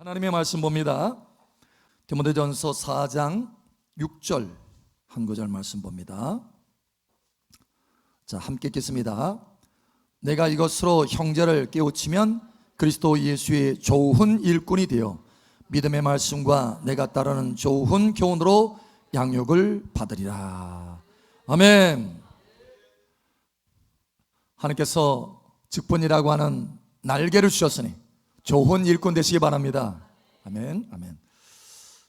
하나님의 말씀 봅니다. 디모데전서 4장 6절 한 구절 말씀 봅니다. 자, 함께 읽겠습니다. 내가 이것으로 형제를 깨우치면 그리스도 예수의 좋은 일꾼이 되어 믿음의 말씀과 내가 따르는 좋은 교훈으로 양육을 받으리라. 아멘. 하나님께서 직분이라고 하는 날개를 주셨으니 좋은 일꾼 되시기 바랍니다. 아멘. 아멘.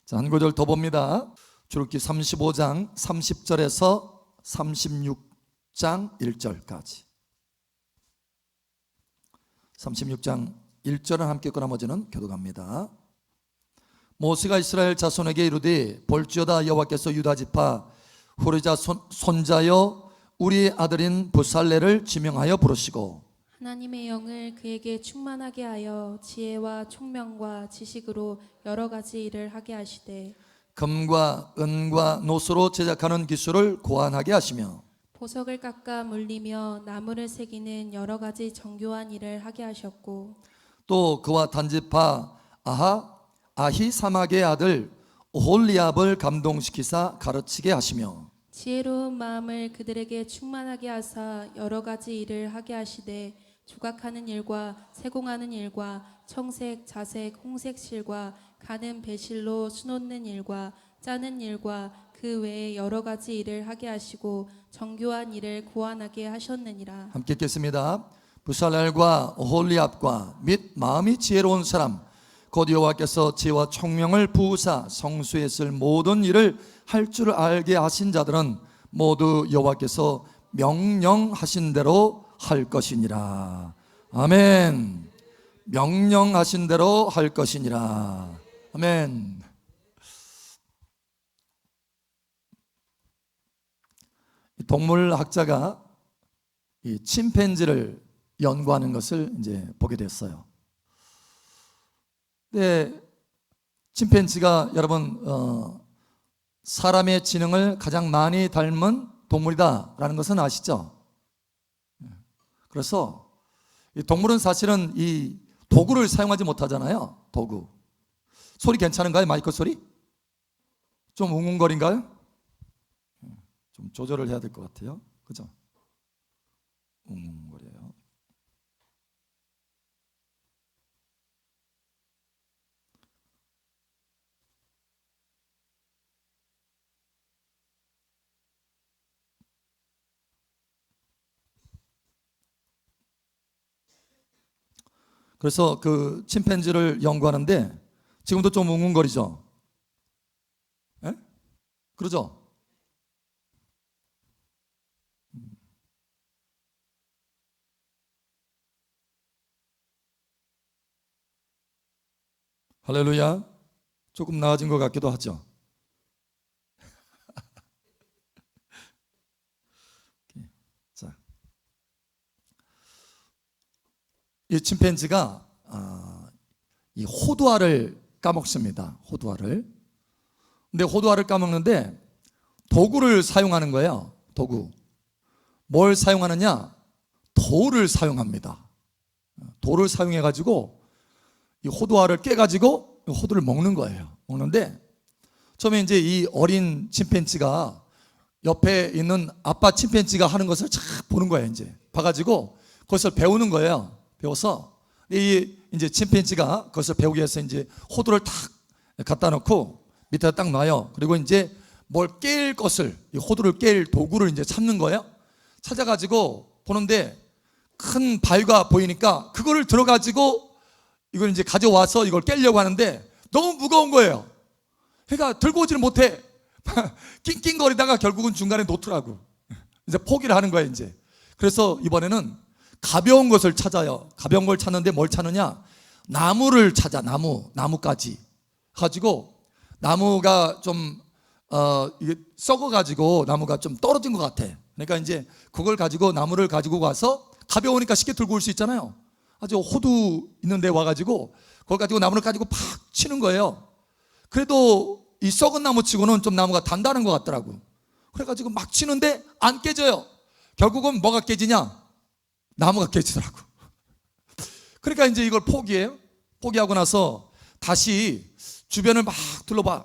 자, 한 구절 더 봅니다. 출애굽기 35장 30절에서 36장 1절까지. 36장 1절은 함께 읽고 나머지는 교독합니다. 모세가 이스라엘 자손에게 이르되 볼지어다 여호와께서 유다 지파 후르자 손자여 우리 아들인 부살레를 지명하여 부르시고 하나님의 영을 그에게 충만하게 하여 지혜와 총명과 지식으로 여러 가지 일을 하게 하시되 금과 은과 노소로 제작하는 기술을 고안하게 하시며 보석을 깎아 물리며 나무를 새기는 여러 가지 정교한 일을 하게 하셨고 또 그와 단지파 아히사막의 아들 오홀리압을 감동시키사 가르치게 하시며 지혜로운 마음을 그들에게 충만하게 하사 여러 가지 일을 하게 하시되 조각하는 일과 세공하는 일과 청색, 자색, 홍색 실과 가는 배실로 수놓는 일과 짜는 일과 그 외에 여러 가지 일을 하게 하시고 정교한 일을 고안하게 하셨느니라. 함께 읽겠습니다. 부살렐과 오홀리압과 및 마음이 지혜로운 사람 곧 여호와께서 지혜와 총명을 부으사 성수에 쓸 모든 일을 할 줄 알게 하신 자들은 모두 여호와께서 명령하신 대로 할 것이니라. 아멘. 명령하신 대로 할 것이니라. 아멘. 동물학자가 이 침팬지를 연구하는 것을 이제 보게 됐어요. 근데 침팬지가 여러분 사람의 지능을 가장 많이 닮은 동물이다라는 것은 아시죠? 그래서 이 동물은 사실은 이 도구를 사용하지 못하잖아요. 도구. 소리 괜찮은가요? 마이크 소리? 좀 웅웅거린가요? 좀 조절을 해야 될 것 같아요. 그죠? 웅웅거려요. 그래서 그 침팬지를 연구하는데 지금도 좀 웅웅거리죠? 예? 그러죠? 할렐루야. 조금 나아진 것 같기도 하죠. 자, 이 침팬지가 이 호두알을 까먹습니다. 호두알을. 근데 호두알을 까먹는데 도구를 사용하는 거예요. 도구. 뭘 사용하느냐? 돌을 사용합니다. 돌을 사용해 가지고 이 호두알을 깨가지고 호두를 먹는 거예요. 먹는데 처음에 이제 이 어린 침팬지가 옆에 있는 아빠 침팬지가 하는 것을 착 보는 거예요. 이제 봐가지고 그것을 배우는 거예요. 배워서 이 이제 침팬지가 그것을 배우기 위해서 이제 호두를 탁 갖다 놓고 밑에다 딱 놔요. 그리고 이제 뭘 깰 것을 이 호두를 깰 도구를 이제 찾는 거예요. 찾아가지고 보는데 큰 바위가 보이니까 그거를 들어가지고 이걸 이제 가져와서 이걸 깨려고 하는데 너무 무거운 거예요. 그러니까 들고 오지를 못해. 낑낑거리다가 결국은 중간에 놓더라고. 이제 포기를 하는 거예요, 이제. 그래서 이번에는 가벼운 것을 찾아요. 가벼운 걸 찾는데 뭘 찾느냐? 나무를 찾아, 나무까지. 가지고 나무가 좀 이게 썩어가지고 나무가 좀 떨어진 것 같아. 그러니까 이제 그걸 가지고 나무를 가지고 와서 가벼우니까 쉽게 들고 올 수 있잖아요. 아주 호두 있는데 와가지고 그걸 가지고 나무를 가지고 팍 치는 거예요. 그래도 이 썩은 나무 치고는 좀 나무가 단단한 것 같더라고. 그래가지고 막 치는데 안 깨져요. 결국은 뭐가 깨지냐? 나무가 깨지더라고. 그러니까 이제 이걸 포기해요. 포기하고 나서 다시 주변을 막 둘러봐.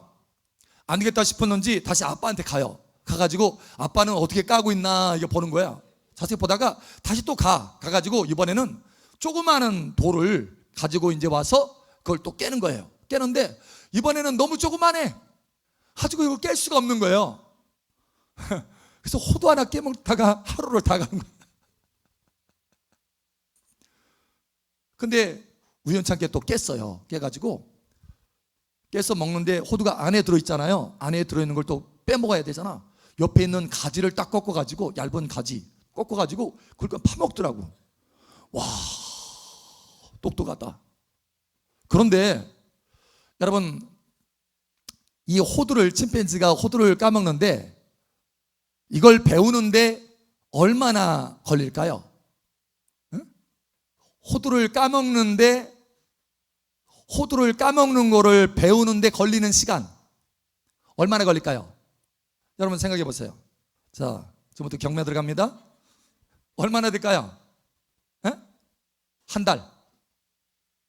안 되겠다 싶었는지 다시 아빠한테 가요. 가가지고 아빠는 어떻게 까고 있나 이거 보는 거야. 자세히 보다가 다시 또 가가지고 이번에는 조그마한 돌을 가지고 이제 와서 그걸 또 깨는 거예요. 깨는데 이번에는 너무 조그만해. 가지고 이걸 깰 수가 없는 거예요. 그래서 호두 하나 깨먹다가 하루를 다 가는 거예요. 근데 우연찮게 또 깼어요. 깨가지고 깨서 먹는데 호두가 안에 들어있잖아요. 안에 들어있는 걸 또 빼먹어야 되잖아. 옆에 있는 가지를 딱 꺾어가지고, 얇은 가지 꺾어가지고 그걸 파먹더라고. 와, 똑똑하다. 그런데 여러분, 이 호두를, 침팬지가 호두를 까먹는데 이걸 배우는데 얼마나 걸릴까요? 응? 호두를 까먹는 거를 배우는데 걸리는 시간 얼마나 걸릴까요? 여러분 생각해 보세요. 자, 지금부터 경매 들어갑니다. 얼마나 될까요? 에? 한 달?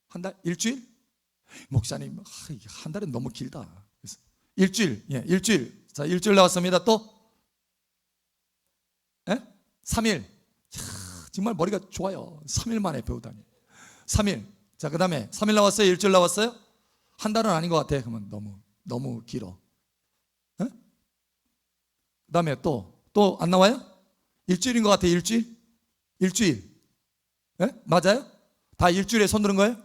한 달? 일주일? 목사님, 한 달은 너무 길다. 일주일, 예, 일주일. 자, 일주일 나왔습니다. 또? 3일. 정말 머리가 좋아요. 3일 만에 배우다니. 3일. 자, 그 다음에 3일 나왔어요? 일주일 나왔어요? 한 달은 아닌 것 같아. 그러면 너무 길어. 그 다음에 또 안 나와요? 일주일인 것 같아. 일주일? 맞아요? 다 일주일에 손 드는 거예요?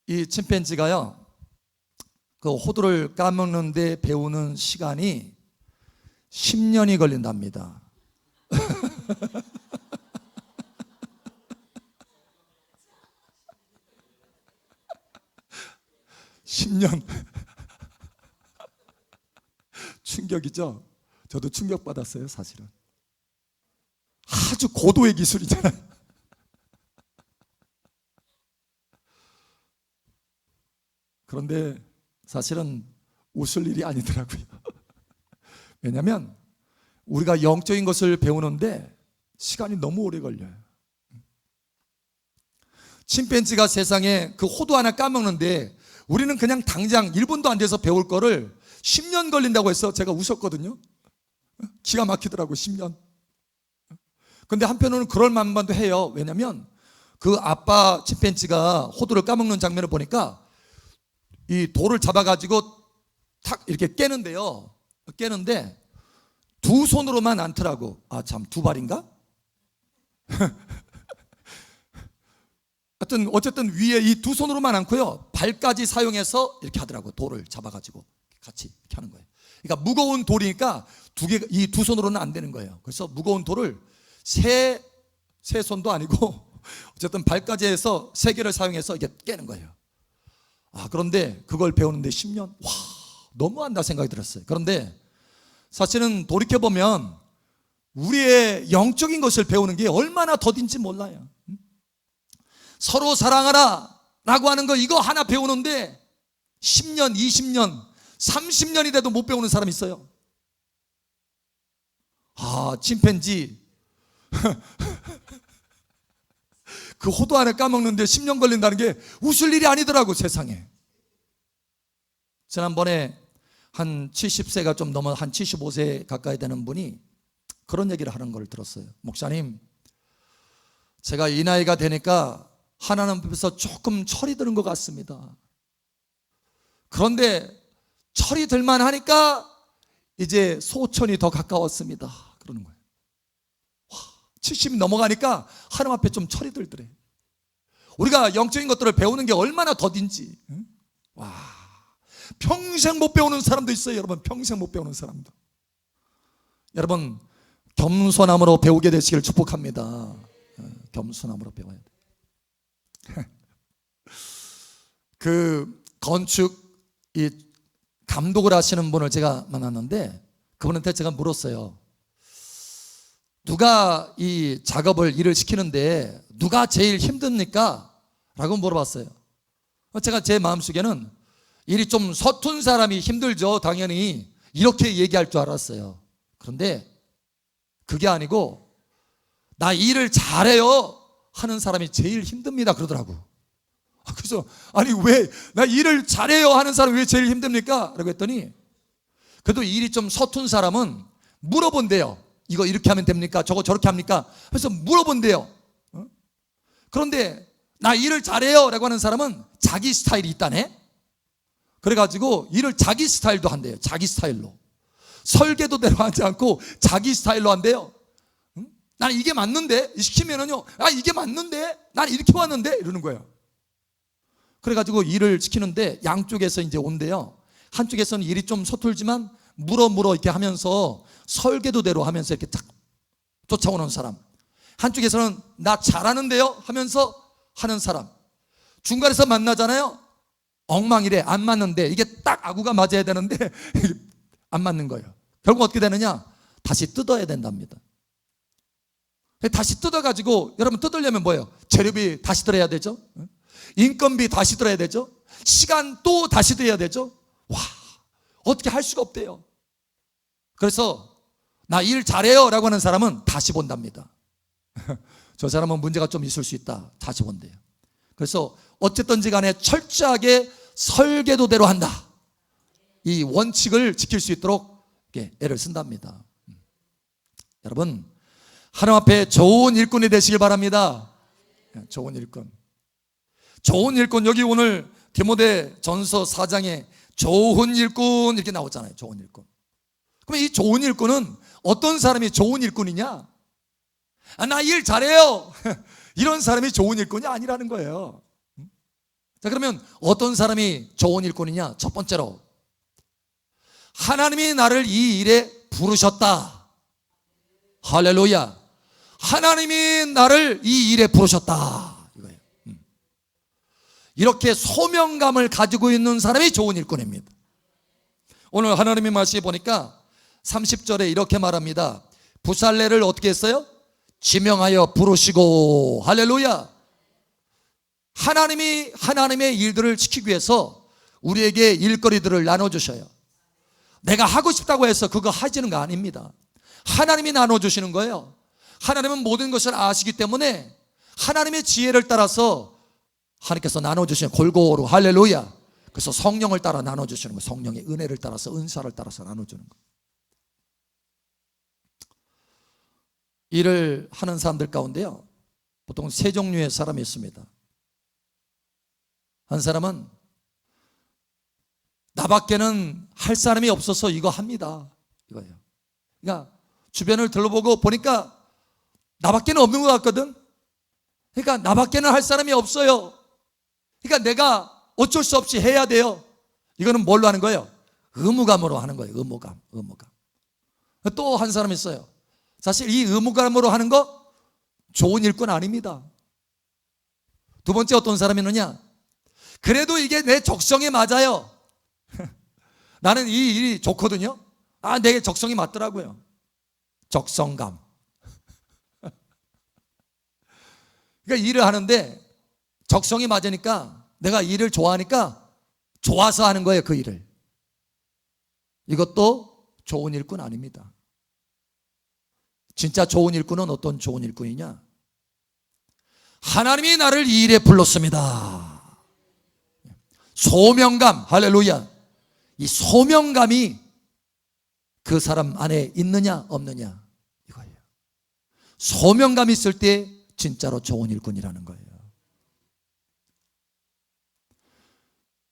이 침팬지가요, 그 호두를 까먹는데 배우는 시간이 10년이 걸린답니다. 10년. 충격이죠? 저도 충격받았어요, 사실은. 아주 고도의 기술이잖아요. 그런데 사실은 웃을 일이 아니더라고요. 왜냐하면 우리가 영적인 것을 배우는데 시간이 너무 오래 걸려요. 침팬지가 세상에 그 호두 하나 까먹는데 우리는 그냥 당장 1분도 안 돼서 배울 거를 10년 걸린다고 해서 제가 웃었거든요. 기가 막히더라고요. 10년. 근데 한편으로는 그럴 만도 해요. 왜냐하면 그 아빠 침팬지가 호두를 까먹는 장면을 보니까 이 돌을 잡아가지고 탁 이렇게 깨는데요. 깨는데 두 손으로만 않더라고. 아, 참, 두 발인가? 어쨌든 위에 이 두 손으로만 않고요, 발까지 사용해서 이렇게 하더라고. 돌을 잡아가지고 같이 이렇게 하는 거예요. 그러니까 무거운 돌이니까 이 두 손으로는 안 되는 거예요. 그래서 무거운 돌을 세 손도 아니고 어쨌든 발까지 해서 세 개를 사용해서 이렇게 깨는 거예요. 아, 그런데 그걸 배우는데 10년? 와, 너무한다 생각이 들었어요. 그런데 사실은 돌이켜보면 우리의 영적인 것을 배우는 게 얼마나 더딘지 몰라요. 서로 사랑하라 라고 하는 거, 이거 하나 배우는데 10년, 20년, 30년이 돼도 못 배우는 사람이 있어요. 아, 침팬지 그 호두 하나 까먹는데 10년 걸린다는 게 웃을 일이 아니더라고, 세상에. 지난번에 한 70세가 좀 넘어 한 75세 가까이 되는 분이 그런 얘기를 하는 걸 들었어요. 목사님, 제가 이 나이가 되니까 하나님 앞에서 조금 철이 드는 것 같습니다. 그런데 철이 들만 하니까 이제 소천이 더 가까웠습니다. 그러는 거예요. 와, 70이 넘어가니까 하나님 앞에 좀 철이 들더래. 우리가 영적인 것들을 배우는 게 얼마나 더딘지. 와, 평생 못 배우는 사람도 있어요. 여러분, 평생 못 배우는 사람도. 여러분, 겸손함으로 배우게 되시길 축복합니다. 겸손함으로 배워야 돼. 그 건축 이 감독을 하시는 분을 제가 만났는데 그분한테 제가 물었어요. 누가 이 작업을 일을 시키는데 누가 제일 힘듭니까? 라고 물어봤어요. 제가 제 마음속에는 일이 좀 서툰 사람이 힘들죠, 당연히, 이렇게 얘기할 줄 알았어요. 그런데 그게 아니고 나 일을 잘해요 하는 사람이 제일 힘듭니다 그러더라고. 그래서 아니 왜 나 일을 잘해요 하는 사람이 왜 제일 힘듭니까? 라고 했더니 그래도 일이 좀 서툰 사람은 물어본대요. 이거 이렇게 하면 됩니까? 저거 저렇게 합니까? 그래서 물어본대요. 그런데 나 일을 잘해요 라고 하는 사람은 자기 스타일이 있다네. 그래가지고 일을 자기 스타일도 한대요. 자기 스타일로. 설계도대로 하지 않고 자기 스타일로 한대요. 나는 이게 맞는데 시키면은요, 아 이게 맞는데 난 이렇게 왔는데 이러는 거예요. 그래가지고 일을 시키는데 양쪽에서 이제 온대요. 한쪽에서는 일이 좀 서툴지만 물어 이렇게 하면서 설계도대로 하면서 이렇게 딱 쫓아오는 사람. 한쪽에서는 나 잘하는데요 하면서 하는 사람. 중간에서 만나잖아요. 엉망이래. 안 맞는데 이게 딱 아구가 맞아야 되는데 안 맞는 거예요. 결국 어떻게 되느냐? 다시 뜯어야 된답니다. 다시 뜯어가지고 여러분 뜯으려면 뭐예요? 재료비 다시 들어야 되죠. 인건비 다시 들어야 되죠. 시간 또 다시 들어야 되죠. 와, 어떻게 할 수가 없대요. 그래서 나 일 잘해요 라고 하는 사람은 다시 본답니다. 저 사람은 문제가 좀 있을 수 있다. 다시 본대요. 그래서 어쨌든지 간에 철저하게 설계도대로 한다. 이 원칙을 지킬 수 있도록 애를 쓴답니다. 여러분 하나님 앞에 좋은 일꾼이 되시길 바랍니다. 좋은 일꾼. 좋은 일꾼. 여기 오늘 디모데 전서 4장에 좋은 일꾼 이렇게 나오잖아요. 좋은 일꾼. 그럼 이 좋은 일꾼은 어떤 사람이 좋은 일꾼이냐? 아, 나 일 잘해요. 이런 사람이 좋은 일꾼이 아니라는 거예요. 자, 그러면 어떤 사람이 좋은 일꾼이냐? 첫 번째로 하나님이 나를 이 일에 부르셨다. 할렐루야. 하나님이 나를 이 일에 부르셨다. 이거예요. 이렇게 소명감을 가지고 있는 사람이 좋은 일꾼입니다. 오늘 하나님의 말씀에 보니까 30절에 이렇게 말합니다. 부살레를 어떻게 했어요? 지명하여 부르시고. 할렐루야. 하나님이 하나님의 일들을 지키기 위해서 우리에게 일거리들을 나눠주셔요. 내가 하고 싶다고 해서 그거 하시는 거 아닙니다. 하나님이 나눠주시는 거예요. 하나님은 모든 것을 아시기 때문에 하나님의 지혜를 따라서 하나님께서 나눠주시는 골고루. 할렐루야. 그래서 성령을 따라 나눠주시는 거예요. 성령의 은혜를 따라서, 은사를 따라서 나눠주는 거예요. 일을 하는 사람들 가운데요, 보통 세 종류의 사람이 있습니다. 한 사람은 나밖에는 할 사람이 없어서 이거 합니다. 이거예요. 그러니까 주변을 둘러보고 보니까 나밖에는 없는 것 같거든. 그러니까 나밖에는 할 사람이 없어요. 그러니까 내가 어쩔 수 없이 해야 돼요. 이거는 뭘로 하는 거예요? 의무감으로 하는 거예요. 의무감. 또 한 사람이 있어요. 사실 이 의무감으로 하는 거 좋은 일꾼 아닙니다. 두 번째 어떤 사람이 있느냐? 그래도 이게 내 적성에 맞아요. 나는 이 일이 좋거든요. 아, 내 적성이 맞더라고요. 적성감. 그러니까 일을 하는데 적성이 맞으니까, 내가 일을 좋아하니까 좋아서 하는 거예요, 그 일을. 이것도 좋은 일꾼 아닙니다. 진짜 좋은 일꾼은 어떤 좋은 일꾼이냐? 하나님이 나를 이 일에 불렀습니다. 소명감. 할렐루야. 이 소명감이 그 사람 안에 있느냐 없느냐, 이거예요. 소명감이 있을 때 진짜로 좋은 일꾼이라는 거예요.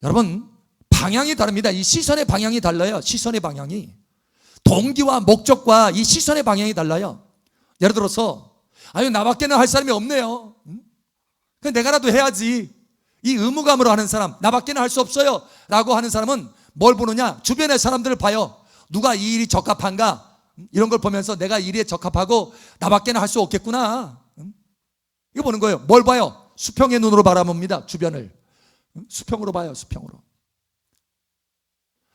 여러분, 방향이 다릅니다. 이 시선의 방향이 달라요. 시선의 방향이, 동기와 목적과 이 시선의 방향이 달라요. 예를 들어서 아유, 나밖에는 할 사람이 없네요. 그럼 내가라도 해야지. 이 의무감으로 하는 사람, 나밖에는 할 수 없어요 라고 하는 사람은 뭘 보느냐? 주변의 사람들을 봐요. 누가 이 일이 적합한가? 이런 걸 보면서 내가 이 일에 적합하고 나밖에는 할 수 없겠구나. 이거 보는 거예요. 뭘 봐요? 수평의 눈으로 바라봅니다. 주변을 수평으로 봐요. 수평으로.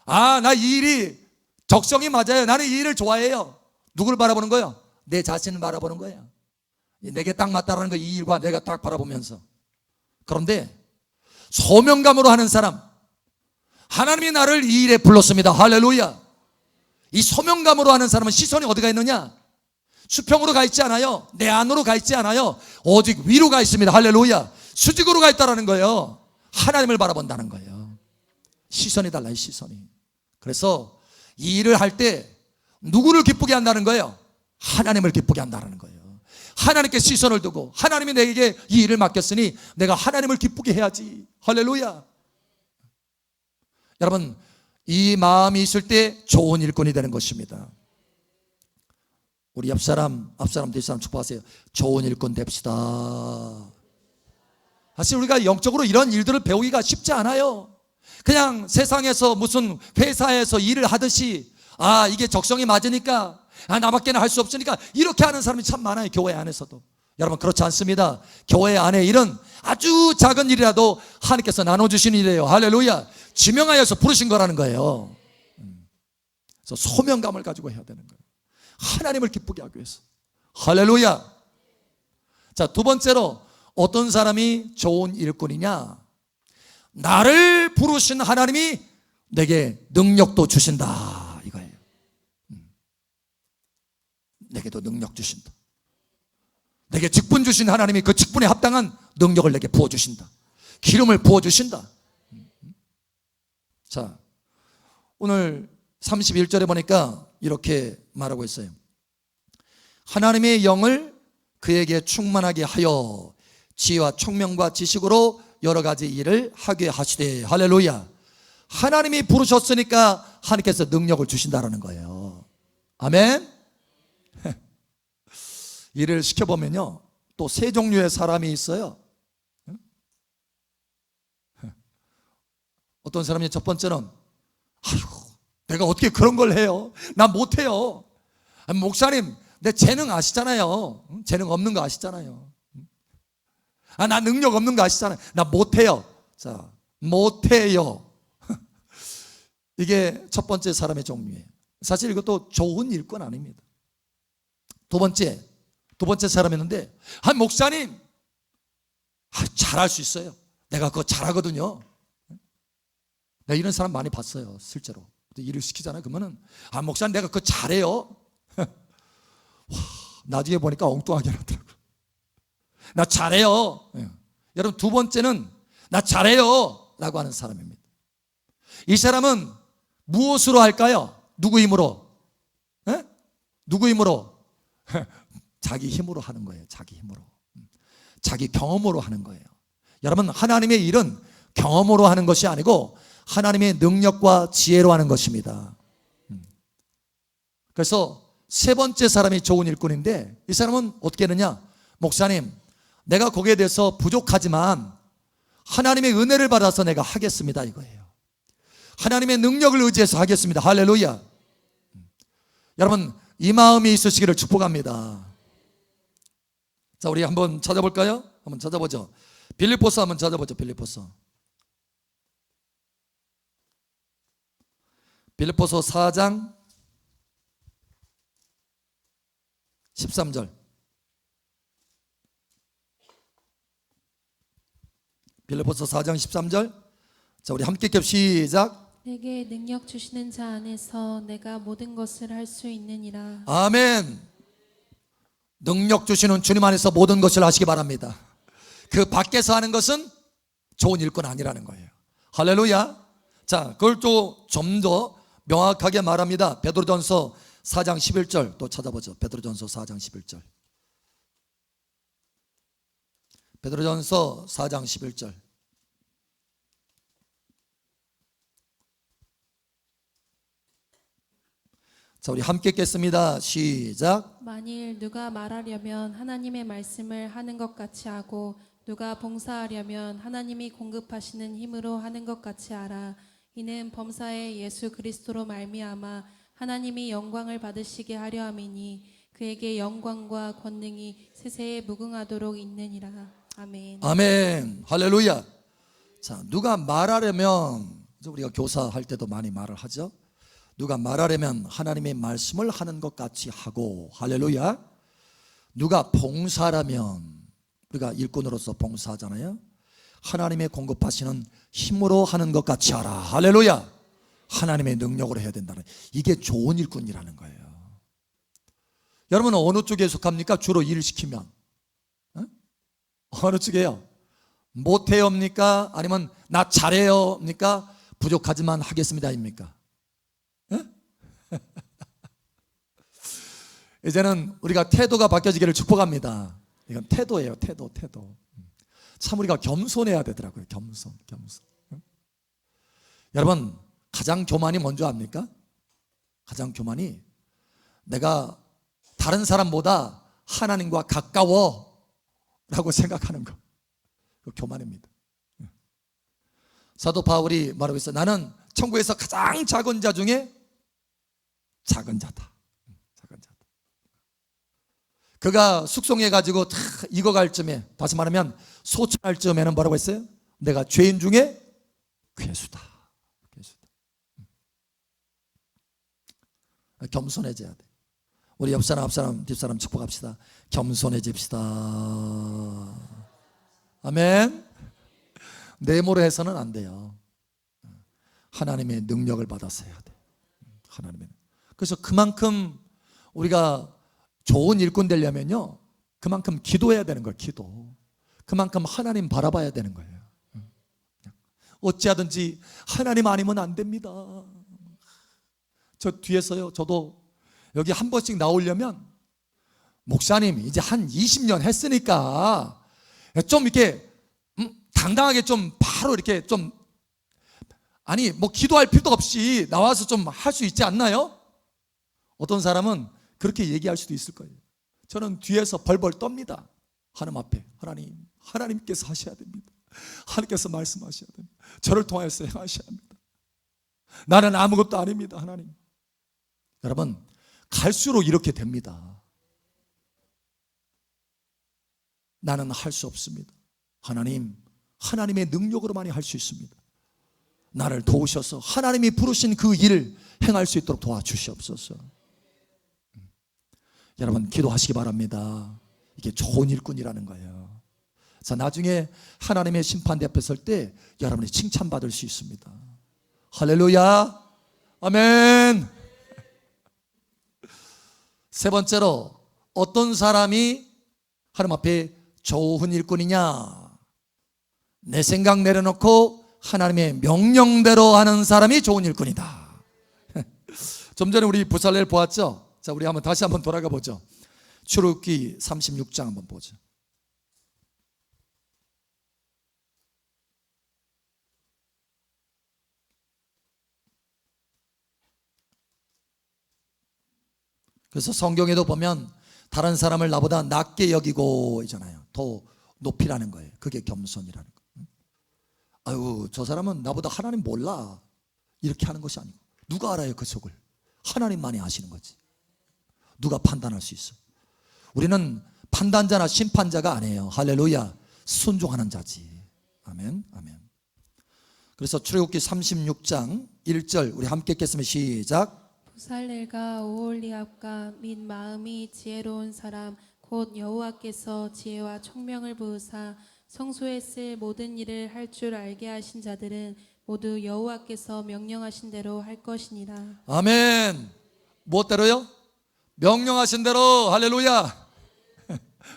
아, 나 이 일이 적성이 맞아요. 나는 이 일을 좋아해요. 누구를 바라보는 거예요? 내 자신을 바라보는 거예요. 내게 딱 맞다라는 거, 이 일과 내가 딱 바라보면서. 그런데 소명감으로 하는 사람, 하나님이 나를 이 일에 불렀습니다. 할렐루야. 이 소명감으로 하는 사람은 시선이 어디가 있느냐? 수평으로 가 있지 않아요. 내 안으로 가 있지 않아요. 오직 위로 가 있습니다. 할렐루야. 수직으로 가 있다라는 거예요. 하나님을 바라본다는 거예요. 시선이 달라요. 시선이. 그래서 이 일을 할 때 누구를 기쁘게 한다는 거예요? 하나님을 기쁘게 한다는 거예요. 하나님께 시선을 두고 하나님이 내게 이 일을 맡겼으니 내가 하나님을 기쁘게 해야지. 할렐루야. 여러분, 이 마음이 있을 때 좋은 일꾼이 되는 것입니다. 우리 앞사람 뒷사람 축복하세요. 좋은 일꾼 됩시다. 사실 우리가 영적으로 이런 일들을 배우기가 쉽지 않아요. 그냥 세상에서 무슨 회사에서 일을 하듯이 이게 적성이 맞으니까 나밖에는 할 수 없으니까 이렇게 하는 사람이 참 많아요. 교회 안에서도. 여러분, 그렇지 않습니다. 교회 안에 일은 아주 작은 일이라도 하나님께서 나눠주신 일이에요. 할렐루야. 지명하여서 부르신 거라는 거예요. 그래서 소명감을 가지고 해야 되는 거예요. 하나님을 기쁘게 하기 위해서. 할렐루야. 자, 두 번째로 어떤 사람이 좋은 일꾼이냐? 나를 부르신 하나님이 내게 능력도 주신다, 이거예요. 내게도 능력 주신다. 내게 직분 주신 하나님이 그 직분에 합당한 능력을 내게 부어주신다. 기름을 부어주신다. 자, 오늘 31절에 보니까 이렇게 말하고 있어요. 하나님의 영을 그에게 충만하게 하여 지혜와 총명과 지식으로 여러 가지 일을 하게 하시되. 할렐루야. 하나님이 부르셨으니까 하나님께서 능력을 주신다라는 거예요. 아멘. 일을 시켜보면요, 또 세 종류의 사람이 있어요. 어떤 사람이 첫 번째는 내가 어떻게 그런 걸 해요? 나 못해요. 목사님, 내 재능 아시잖아요. 재능 없는 거 아시잖아요. 나 능력 없는 거 아시잖아요. 나 못해요. 자, 못해요. 이게 첫 번째 사람의 종류예요. 사실 이것도 좋은 일꾼 아닙니다. 두 번째 사람이었는데, 목사님, 잘할 수 있어요. 내가 그거 잘하거든요. 내가 이런 사람 많이 봤어요, 실제로. 일을 시키잖아요. 그러면은, 목사님, 내가 그거 잘해요. 나중에 보니까 엉뚱하게 하더라고요. 나 잘해요. 여러분, 두 번째는 나 잘해요 라고 하는 사람입니다. 이 사람은 무엇으로 할까요? 누구 힘으로? 누구 힘으로? 자기 힘으로 하는 거예요. 자기 힘으로. 자기 경험으로 하는 거예요. 여러분, 하나님의 일은 경험으로 하는 것이 아니고 하나님의 능력과 지혜로 하는 것입니다. 그래서 세 번째 사람이 좋은 일꾼인데, 이 사람은 어떻게 하느냐? 목사님, 내가 거기에 대해서 부족하지만 하나님의 은혜를 받아서 내가 하겠습니다, 이거예요. 하나님의 능력을 의지해서 하겠습니다. 할렐루야. 여러분, 이 마음이 있으시기를 축복합니다. 자, 우리 한번 찾아볼까요? 한번 찾아보죠. 빌립보서 한번 찾아보죠. 빌립보서 4장 13절. 빌립보서 4장 13절. 자, 우리 함께 읽게 시작. 내게 능력 주시는 자 안에서 내가 모든 것을 할 수 있느니라. 아멘. 능력 주시는 주님 안에서 모든 것을 하시기 바랍니다. 그 밖에서 하는 것은 좋은 일꾼 아니라는 거예요. 할렐루야. 자, 그걸 또 좀 더 명확하게 말합니다. 베드로전서 4장 11절 또 찾아보죠. 베드로전서 4장 11절. 베드로전서 4장 11절. 자, 우리 함께 읽겠습니다. 시작. 만일 누가 말하려면 하나님의 말씀을 하는 것 같이 하고 누가 봉사하려면 하나님이 공급하시는 힘으로 하는 것 같이 하라. 이는 범사에 예수 그리스도로 말미암아 하나님이 영광을 받으시게 하려 함이니 그에게 영광과 권능이 세세에 무궁하도록 있느니라. 아멘. 아멘. 할렐루야. 자, 누가 말하려면, 우리가 교사할 때도 많이 말을 하죠. 누가 말하려면 하나님의 말씀을 하는 것 같이 하고, 할렐루야. 누가 봉사라면, 우리가 일꾼으로서 봉사하잖아요. 하나님의 공급하시는 힘으로 하는 것 같이 하라. 할렐루야. 하나님의 능력으로 해야 된다는, 이게 좋은 일꾼이라는 거예요. 여러분은 어느 쪽에 속합니까? 주로 일을 시키면 어느 쪽이에요? 못해요입니까? 아니면 나 잘해요입니까? 부족하지만 하겠습니다입니까? 이제는 우리가 태도가 바뀌어지기를 축복합니다. 이건 태도예요. 태도. 참 우리가 겸손해야 되더라고요. 겸손. 여러분, 가장 교만이 뭔지 압니까? 가장 교만이 내가 다른 사람보다 하나님과 가까워 라고 생각하는 거. 그 교만입니다. 사도 바울이 말하고 있어요. 나는 천국에서 가장 작은 자 중에 작은 자다. 그가 숙성해가지고 다 익어갈 쯤에, 다시 말하면 소천할 쯤에는 뭐라고 했어요? 내가 죄인 중에 괴수다. 겸손해져야 돼. 우리 옆사람, 앞사람, 뒷사람 축복합시다. 겸손해집시다. 아멘. 내모로 해서는 안 돼요. 하나님의 능력을 받아서 해야 돼. 하나님의. 그래서 그만큼 우리가 좋은 일꾼 되려면요, 그만큼 기도해야 되는 거예요. 기도. 그만큼 하나님 바라봐야 되는 거예요. 어찌하든지 하나님 아니면 안 됩니다. 저 뒤에서요, 저도 여기 한 번씩 나오려면 목사님 이제 한 20년 했으니까 좀 이렇게 당당하게 좀 바로 이렇게 좀, 아니 뭐 기도할 필요도 없이 나와서 좀 할 수 있지 않나요? 어떤 사람은 그렇게 얘기할 수도 있을 거예요. 저는 뒤에서 벌벌 떱니다. 하나님 앞에, 하나님께서 하셔야 됩니다. 하나님께서 말씀하셔야 됩니다. 저를 통하여서 행하셔야 합니다. 나는 아무것도 아닙니다. 하나님. 여러분, 갈수록 이렇게 됩니다. 나는 할 수 없습니다. 하나님의 능력으로만이 할 수 있습니다. 나를 도우셔서 하나님이 부르신 그 일을 행할 수 있도록 도와주시옵소서. 여러분, 기도하시기 바랍니다. 이게 좋은 일꾼이라는 거예요. 자, 나중에 하나님의 심판대 앞에 설 때 여러분이 칭찬받을 수 있습니다. 할렐루야. 아멘. 세 번째로, 어떤 사람이 하나님 앞에 좋은 일꾼이냐? 내 생각 내려놓고 하나님의 명령대로 하는 사람이 좋은 일꾼이다. 좀 전에 우리 부살레를 보았죠? 자, 우리 다시 한번 돌아가 보죠. 출애굽기 36장 한번 보죠. 그래서 성경에도 보면 다른 사람을 나보다 낮게 여기고 있잖아요. 더 높이라는 거예요. 그게 겸손이라는 거예요. 아유, 저 사람은 나보다 하나님 몰라, 이렇게 하는 것이 아니고, 누가 알아요 그 속을? 하나님만이 아시는 거지. 누가 판단할 수 있어? 우리는 판단자나 심판자가 아니에요. 할렐루야. 순종하는 자지. 아멘. 그래서 출애굽기 36장 1절 우리 함께 읽겠습니다. 시작. 부살렐과 오홀리압과 및 마음이 지혜로운 사람 곧 여호와께서 지혜와 총명을 부으사 성소에 쓸 모든 일을 할 줄 알게 하신 자들은 모두 여호와께서 명령하신 대로 할 것이니라. 아멘. 무엇대로요? 명령하신 대로. 할렐루야.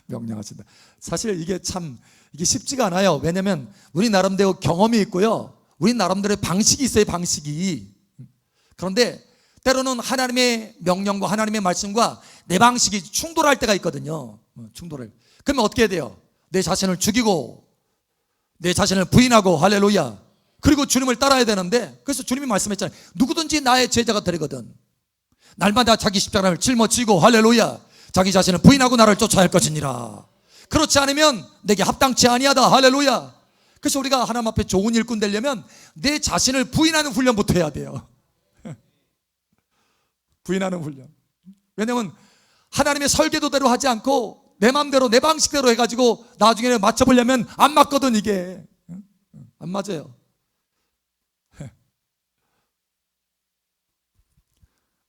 명령하신 대로. 사실 이게 쉽지가 않아요. 왜냐하면 우리 나름대로 경험이 있고요, 우리 나름대로의 방식이 있어요. 방식이. 그런데 때로는 하나님의 명령과 하나님의 말씀과 내 방식이 충돌할 때가 있거든요. 충돌을. 그러면 어떻게 해야 돼요? 내 자신을 죽이고 내 자신을 부인하고, 할렐루야, 그리고 주님을 따라야 되는데, 그래서 주님이 말씀했잖아요. 누구든지 나의 제자가 되거든 날마다 자기 십자가를 짊어지고, 할렐루야, 자기 자신을 부인하고 나를 쫓아야 할 것이니라. 그렇지 않으면 내게 합당치 아니하다. 할렐루야. 그래서 우리가 하나님 앞에 좋은 일꾼 되려면 내 자신을 부인하는 훈련부터 해야 돼요. 부인하는 훈련. 왜냐하면 하나님의 설계도대로 하지 않고 내 마음대로 내 방식대로 해가지고 나중에 맞춰보려면 안 맞거든. 이게 안 맞아요.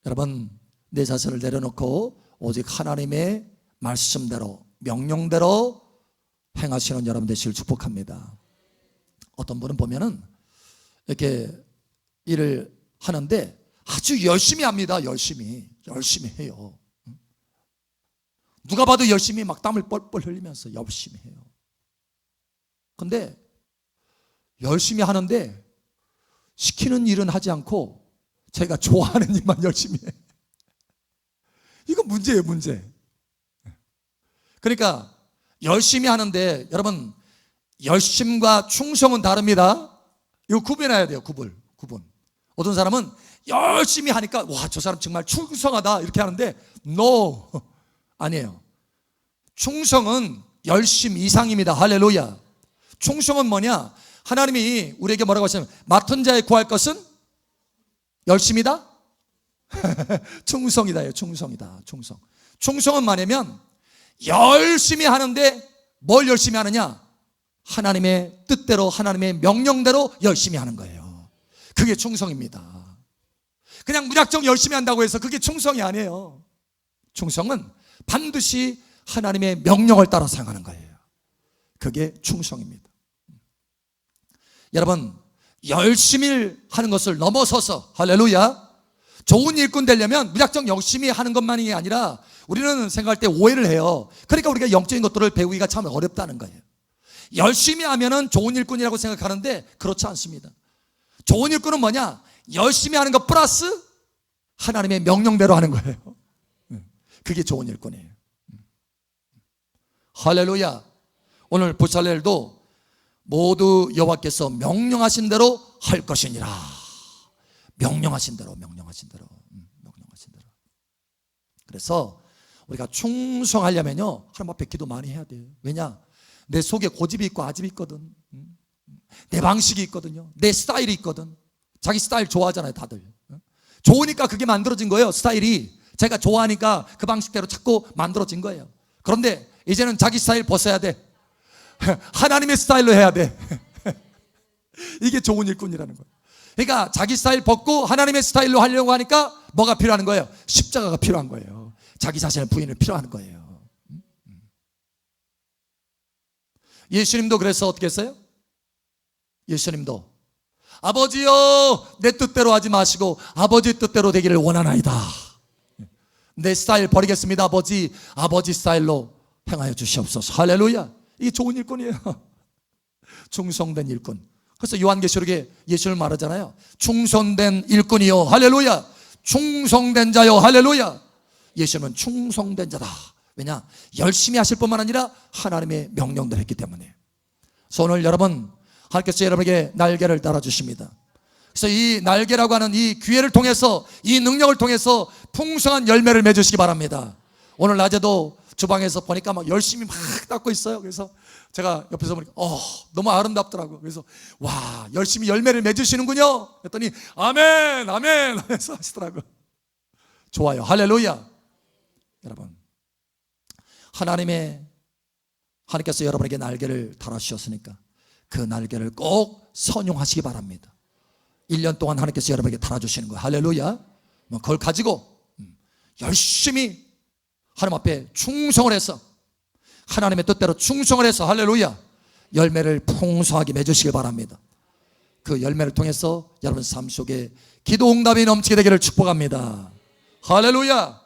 여러분, 내 자신을 내려놓고 오직 하나님의 말씀대로 명령대로 행하시는 여러분 되시길 축복합니다. 어떤 분은 보면은 이렇게 일을 하는데 아주 열심히 합니다. 열심히 해요. 누가 봐도 열심히 막 땀을 뻘뻘 흘리면서 열심히 해요. 근데 열심히 하는데 시키는 일은 하지 않고 제가 좋아하는 일만 열심히 해. 이거 문제예요, 문제. 그러니까 열심히 하는데 여러분, 열심과 충성은 다릅니다. 이거 구분해야 돼요. 구분. 어떤 사람은 열심히 하니까 와, 저 사람 정말 충성하다 이렇게 하는데 no, 아니에요. 충성은 열심 이상입니다. 할렐루야. 충성은 뭐냐? 하나님이 우리에게 뭐라고 하시냐면 맡은 자에 구할 것은 열심이다? 충성이다. 충성이다. 충성은 뭐냐면 열심히 하는데 뭘 열심히 하느냐? 하나님의 뜻대로, 하나님의 명령대로 열심히 하는 거예요. 그게 충성입니다. 그냥 무작정 열심히 한다고 해서 그게 충성이 아니에요. 충성은 반드시 하나님의 명령을 따라 행하는 거예요. 그게 충성입니다. 여러분, 열심히 하는 것을 넘어서서, 할렐루야, 좋은 일꾼 되려면 무작정 열심히 하는 것만이 아니라 우리는 생각할 때 오해를 해요. 그러니까 우리가 영적인 것들을 배우기가 참 어렵다는 거예요. 열심히 하면은 좋은 일꾼이라고 생각하는데 그렇지 않습니다. 좋은 일꾼은 뭐냐? 열심히 하는 것 플러스 하나님의 명령대로 하는 거예요. 그게 좋은 일꾼이에요. 할렐루야. 오늘 부살렐도 모두 여호와께서 명령하신 대로 할 것이니라. 명령하신 대로. 그래서 우리가 충성하려면요, 하나님 앞에 기도 많이 해야 돼요. 왜냐? 내 속에 고집이 있고 아집이 있거든. 내 방식이 있거든요. 내 스타일이 있거든. 자기 스타일 좋아하잖아요, 다들. 좋으니까 그게 만들어진 거예요. 스타일이 제가 좋아하니까 그 방식대로 자꾸 만들어진 거예요. 그런데 이제는 자기 스타일 벗어야 돼. 하나님의 스타일로 해야 돼. 이게 좋은 일꾼이라는 거예요. 그러니까 자기 스타일 벗고 하나님의 스타일로 하려고 하니까 뭐가 필요한 거예요? 십자가가 필요한 거예요. 자기 자신의 부인을 필요한 거예요. 예수님도 그래서 어떻게 했어요? 예수님도 아버지여, 내 뜻대로 하지 마시고 아버지 뜻대로 되기를 원하나이다. 내 스타일 버리겠습니다. 아버지 스타일로 행하여 주시옵소서. 할렐루야. 이게 좋은 일꾼이에요. 충성된 일꾼. 그래서 요한계시록에 예수를 말하잖아요. 충성된 일꾼이요, 할렐루야. 충성된 자요, 할렐루야. 예수님은 충성된 자다. 왜냐? 열심히 하실 뿐만 아니라 하나님의 명령대로 했기 때문에. 그래서 오늘 여러분, 하나님께서 여러분에게 날개를 달아주십니다. 그래서 이 날개라고 하는 이 기회를 통해서, 이 능력을 통해서 풍성한 열매를 맺으시기 바랍니다. 오늘 낮에도 주방에서 보니까 막 열심히 막 닦고 있어요. 그래서 제가 옆에서 보니까 너무 아름답더라고요. 그래서 와, 열심히 열매를 맺으시는군요. 그랬더니 아멘 하면서 하시더라고요. 좋아요. 할렐루야. 여러분, 하나님께서 여러분에게 날개를 달아주셨으니까 그 날개를 꼭 선용하시기 바랍니다. 1년 동안 하나님께서 여러분에게 달아주시는 거예요. 할렐루야. 그걸 가지고 열심히 하나님 앞에 충성을 해서, 하나님의 뜻대로 충성을 해서, 할렐루야, 열매를 풍성하게 맺으시기 바랍니다. 그 열매를 통해서 여러분 삶 속에 기도 응답이 넘치게 되기를 축복합니다. 할렐루야.